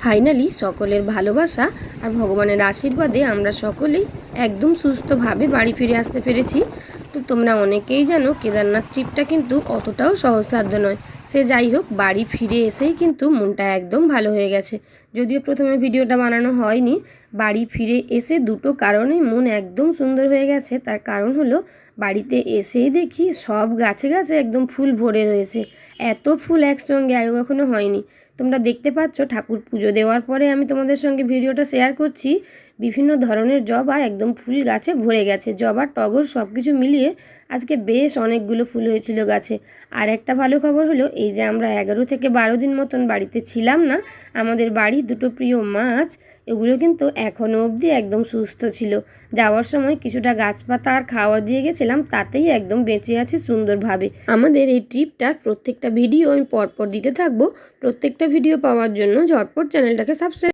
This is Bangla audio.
ফাইনালি সকলের ভালোবাসা আর ভগবানের আশীর্বাদে আমরা সকলেই একদম সুস্থভাবে বাড়ি ফিরে আসতে পেরেছি। তো তোমরা অনেকেই জানো কেদারনাথ ট্রিপটা কিন্তু অতটাও সহজসাধ্য নয়। সে যাই হোক, বাড়ি ফিরে এসেই কিন্তু মনটা একদম ভালো হয়ে গেছে। যদিও প্রথমে ভিডিওটা বানানো হয়নি, বাড়ি ফিরে এসে দুটো কারণেই মন একদম সুন্দর হয়ে গেছে। তার কারণ হলো, বাড়িতে এসেই দেখি সব গাছে গাছে একদম ফুল ভরে রয়েছে। এত ফুল একসঙ্গে আগে কখনো হয়নি। তোমরা দেখতে পাচ্ছ ঠাকুর পুজো দেওয়ার পরে আমি তোমাদের সঙ্গে ভিডিওটা শেয়ার করছি। বিভিন্ন ধরনের জবা একদম ফুল গাছে ভরে গেছে। জবা, টগর সব কিছু মিলিয়ে আজকে বেশ অনেকগুলো ফুল হয়েছিল গাছে। আর একটা ভালো খবর হলো, এই যে আমরা 11 থেকে 12 দিন মতন বাড়িতে ছিলাম না, আমাদের বাড়ির দুটো প্রিয় মাছ এগুলো কিন্তু এখনও অবধি একদম সুস্থ ছিল। যাওয়ার সময় কিছুটা গাছপাতা আর খাওয়ার দিয়ে গেছিলাম, তাতেই একদম বেঁচে আছে সুন্দরভাবে। আমাদের এই ট্রিপটার প্রত্যেকটা ভিডিও আমি পরপর দিতে থাকবো। প্রত্যেকটা ভিডিও পাওয়ার জন্য ঝটপট চ্যানেলটাকে সাবস্ক্রাইব